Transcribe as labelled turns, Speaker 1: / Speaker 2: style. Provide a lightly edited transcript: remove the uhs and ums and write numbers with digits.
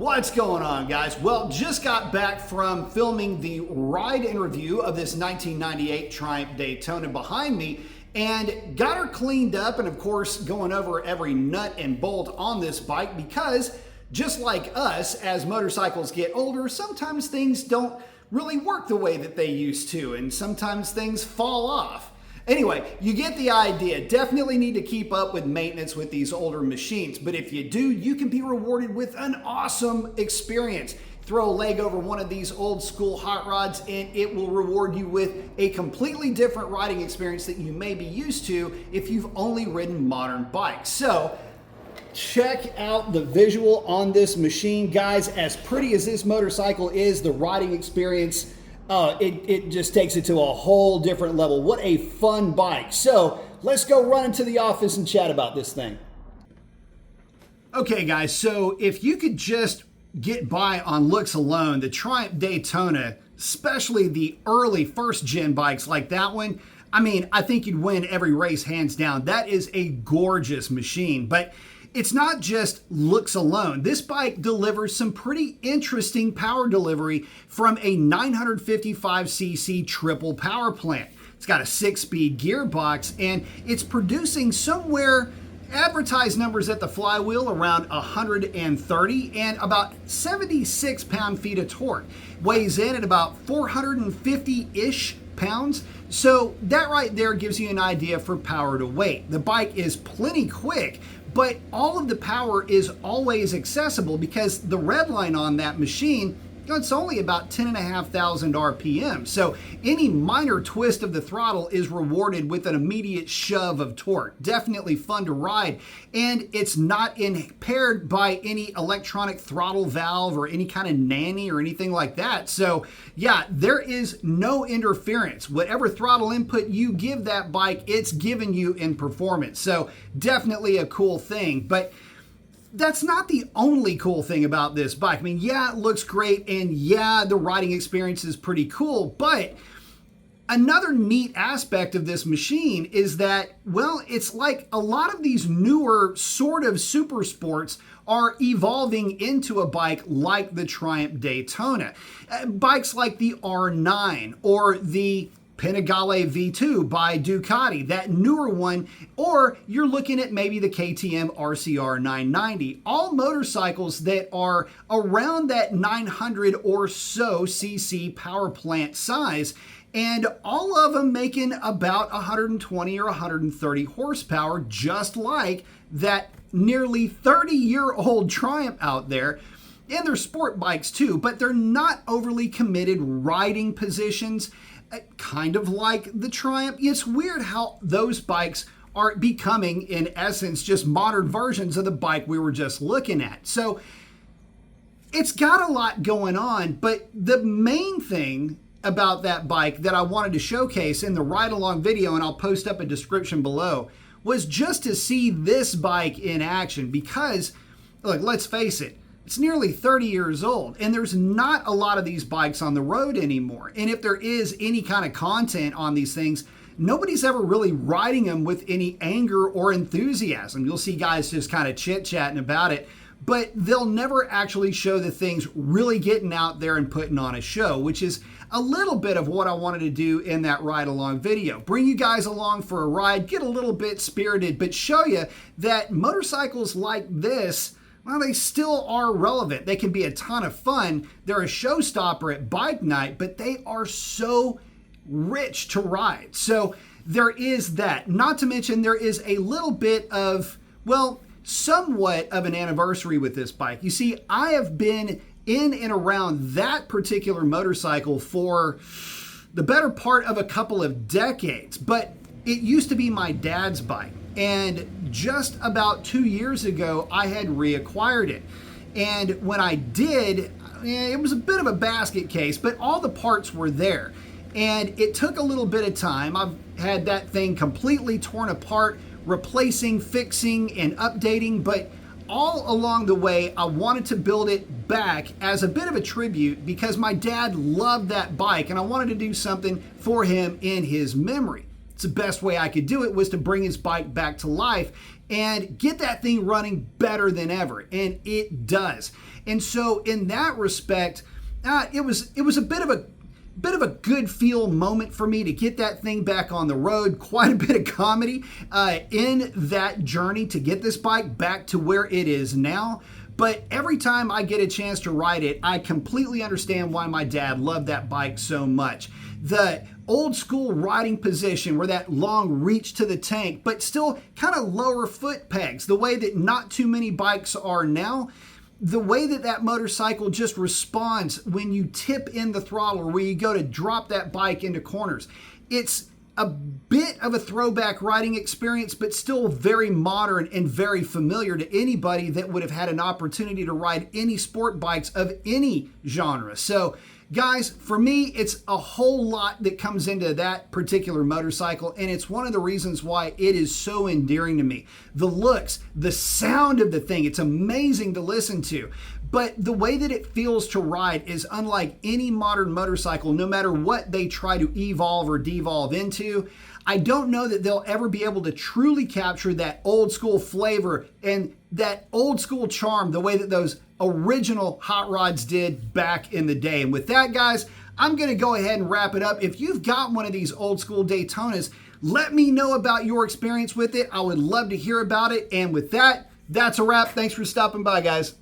Speaker 1: What's going on, guys? Well, just got back from filming the ride and review of this 1998 Triumph Daytona behind me and got her cleaned up, and of course going over every nut and bolt on this bike because just like us, as motorcycles get older, sometimes things don't really work the way that they used to, and sometimes things fall off. Anyway, you get the idea. Definitely need to keep up with maintenance with these older machines, but if you do, you can be rewarded with an awesome experience. Throw a leg over one of these old school hot rods and it will reward you with a completely different riding experience that you may be used to if you've only ridden modern bikes. So check out the visual on this machine, guys. As pretty as this motorcycle is, the riding experience, it just takes it to a whole different level. What a fun bike. So let's go run into the office and chat about this thing. Okay, guys, so if you could just get by on looks alone, the Triumph Daytona, especially the early first gen bikes like that one, I mean, I think you'd win every race hands down. That is a gorgeous machine, but it's not just looks alone. This bike delivers some pretty interesting power delivery from a 955cc triple power plant. It's got a 6-speed gearbox and it's producing somewhere, advertised numbers at the flywheel, around 130 and about 76 pound-feet of torque. Weighs in at about 450-ish pounds. So that right there gives you an idea for power to weight. The bike is plenty quick, but all of the power is always accessible because the red line on that machine, it's only about 10,500 RPM. So any minor twist of the throttle is rewarded with an immediate shove of torque. Definitely fun to ride. And it's not impaired by any electronic throttle valve or any kind of nanny or anything like that. So yeah, there is no interference. Whatever throttle input you give that bike, it's giving you in performance. So definitely a cool thing. But that's not the only cool thing about this bike. I mean, yeah, it looks great, and yeah, the riding experience is pretty cool, but another neat aspect of this machine is that, well, it's like a lot of these newer sort of super sports are evolving into a bike like the Triumph Daytona. Bikes like the R9 or the Panigale V2 by Ducati, that newer one, or you're looking at maybe the KTM RCR 990, all motorcycles that are around that 900 or so cc power plant size, and all of them making about 120 or 130 horsepower, just like that nearly 30-year-old Triumph out there. And they're sport bikes too, but they're not overly committed riding positions, kind of like the Triumph. It's weird how those bikes are becoming, in essence, just modern versions of the bike we were just looking at. So it's got a lot going on, but the main thing about that bike that I wanted to showcase in the ride-along video, and I'll post up a description below, was just to see this bike in action because, look, let's face it, it's nearly 30 years old, and there's not a lot of these bikes on the road anymore. And if there is any kind of content on these things, nobody's ever really riding them with any anger or enthusiasm. You'll see guys just kind of chit-chatting about it, but they'll never actually show the things really getting out there and putting on a show, which is a little bit of what I wanted to do in that ride-along video. Bring you guys along for a ride, get a little bit spirited, but show you that motorcycles like this, well, they still are relevant. They can be a ton of fun. They're a showstopper at bike night, but they are so rich to ride. So there is that. Not to mention there is a little bit of, well, somewhat of an anniversary with this bike. You see, I have been in and around that particular motorcycle for the better part of a couple of decades, but it used to be my dad's bike. And just about 2 years ago, I had reacquired it. And when I did, it was a bit of a basket case, but all the parts were there. And it took a little bit of time. I've had that thing completely torn apart, replacing, fixing, and updating, but all along the way, I wanted to build it back as a bit of a tribute because my dad loved that bike and I wanted to do something for him in his memory. It's the best way I could do it was to bring his bike back to life and get that thing running better than ever, and it does. And so in that respect, it was a bit of a good feel moment for me to get that thing back on the road. Quite a bit of comedy in that journey to get this bike back to where it is now. But every time I get a chance to ride it, I completely understand why my dad loved that bike so much. The old school riding position where that long reach to the tank, but still kind of lower foot pegs, the way that not too many bikes are now. The way that that motorcycle just responds when you tip in the throttle or where you go to drop that bike into corners. It's a bit of a throwback riding experience, but still very modern and very familiar to anybody that would have had an opportunity to ride any sport bikes of any genre. So guys, for me, it's a whole lot that comes into that particular motorcycle, and it's one of the reasons why it is so endearing to me. The looks, the sound of the thing, it's amazing to listen to. But the way that it feels to ride is unlike any modern motorcycle, no matter what they try to evolve or devolve into. I don't know that they'll ever be able to truly capture that old school flavor and that old school charm the way that those original hot rods did back in the day. And with that, guys, I'm going to go ahead and wrap it up. If you've got one of these old school Daytonas, let me know about your experience with it. I would love to hear about it. And with that, that's a wrap. Thanks for stopping by, guys.